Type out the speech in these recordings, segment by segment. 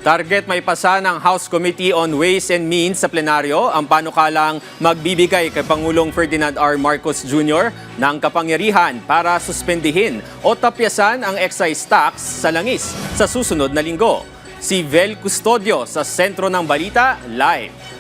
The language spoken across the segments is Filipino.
Target may pasa ng House Committee on Ways and Means sa plenaryo ang panukalang magbibigay kay Pangulong Ferdinand R. Marcos Jr. ng kapangyarihan para suspendihin o tapyasan ang excise tax sa langis sa susunod na linggo. Si Vel Custodio sa Sentro ng Balita, live.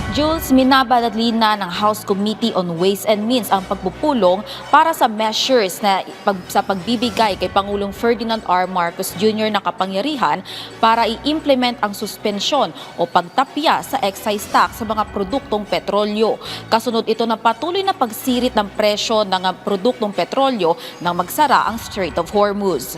Jules, minabadali na ng House Committee on Ways and Means ang pagpupulong para sa measures na sa pagbibigay kay Pangulong Ferdinand R. Marcos Jr. ng kapangyarihan para i-implement ang suspensyon o pagtapya sa excise tax sa mga produktong petrolyo. Kasunod ito ng patuloy na pagsirit ng presyo ng produktong petrolyo nang magsara ang Strait of Hormuz.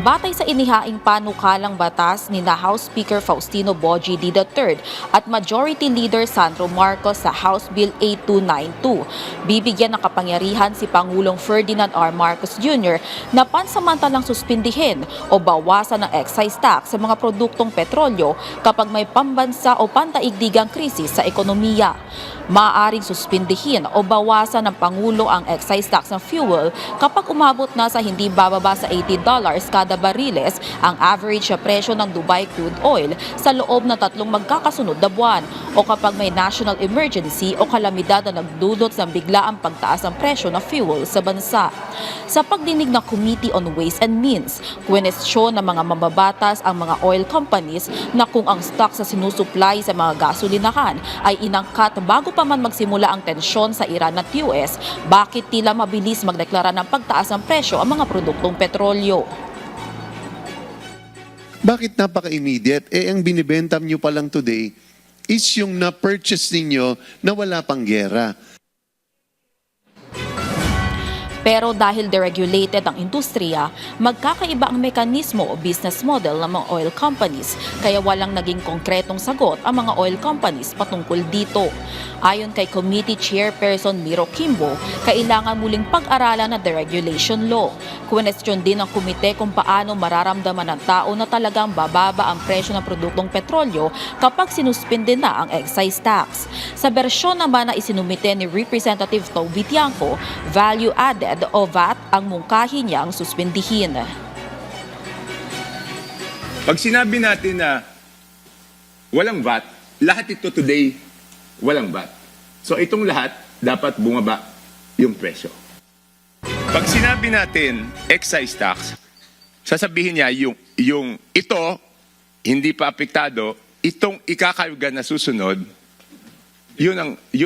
Batay sa inihaing panukalang batas ni House Speaker Faustino Bogie D. III at Majority Leader Sandro Marcos sa House Bill 8292, bibigyan ng kapangyarihan si Pangulong Ferdinand R. Marcos Jr. na pansamantalang suspindihin o bawasan ng excise tax sa mga produktong petrolyo kapag may pambansa o pandaigdigang krisis sa ekonomiya. Maaaring suspindihin o bawasan ng Pangulo ang excise tax ng fuel kapag umabot na sa hindi bababa sa $80 kada bariles ang average na presyo ng Dubai crude oil sa loob ng 3 magkakasunod na buwan o kapag may national emergency o kalamidad na nagdulot ng biglaang pagtaas ng presyo ng fuel sa bansa. Sa pagdinig ng Committee on Ways and Means, kwestiyon ng mga mambabatas ang mga oil companies na kung ang stock sa sinusupply sa mga gasolinahan ay inangkat bago pa man magsimula ang tensyon sa Iran at US, bakit tila mabilis magdeklara ng pagtaas ng presyo ang mga produktong petrolyo? Bakit napaka-immediate? Ang binibenta nyo pa lang today is yung na-purchase ninyo na wala pang gera. Pero dahil deregulated ang industriya, magkakaiba ang mekanismo o business model ng mga oil companies, kaya walang naging konkretong sagot ang mga oil companies patungkol dito. Ayon kay Committee Chairperson Miro Kimbo, kailangan muling pag-aralan na deregulation law. Kwestiyon din ng komite kung paano mararamdaman ng tao na talagang bababa ang presyo ng produktong petrolyo kapag sinuspinde na ang excise tax. Sa bersyon naman na isinumite ni Representative Toby Tiangco, value added o VAT ang mungkahi niyang suspindihin. Pag sinabi natin na walang VAT, lahat ito today walang VAT. So itong lahat dapat bumaba yung presyo. Pag sinabi natin excise tax, sasabihin niya yung ito hindi pa apektado, itong ikakayugan na susunod, yun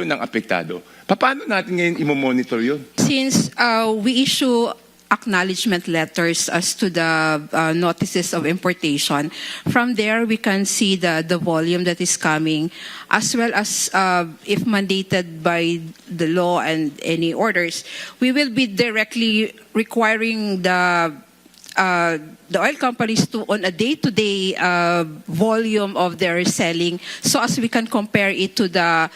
ang apektado. Paano natin ngayon i-monitor yun? Since we issue acknowledgement letters as to the notices of importation, from there we can see the volume that is coming, as well as if mandated by the law and any orders, we will be directly requiring the oil companies to on a day-to-day volume of their selling, so as we can compare it to the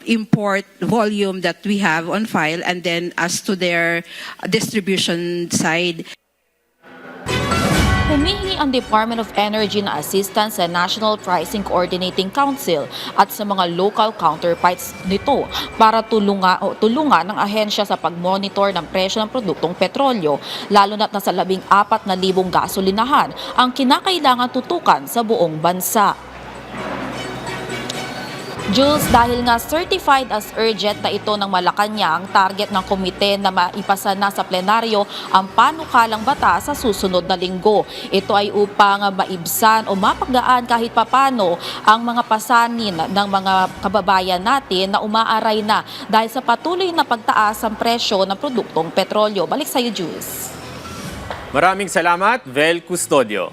import volume that we have on file, and then as to their distribution side. Humihingi ang Department of Energy na assistance sa National Pricing Coordinating Council at sa mga local counterparts nito para tulungan ng ahensya sa pagmonitor ng presyo ng produktong petrolyo, lalo na't nasa 14,000 gasolinahan ang kinakailangan tutukan sa buong bansa. Jules, dahil nga certified as urgent na ito ng Malacanang, target ng komite na maipasa na sa plenaryo ang panukalang batas sa susunod na linggo. Ito ay upang maibsan o mapagdaan kahit papano ang mga pasanin ng mga kababayan natin na umaaray na dahil sa patuloy na pagtaas ng presyo ng produktong petrolyo. Balik sa iyo, Jules. Maraming salamat, Vel Custodio.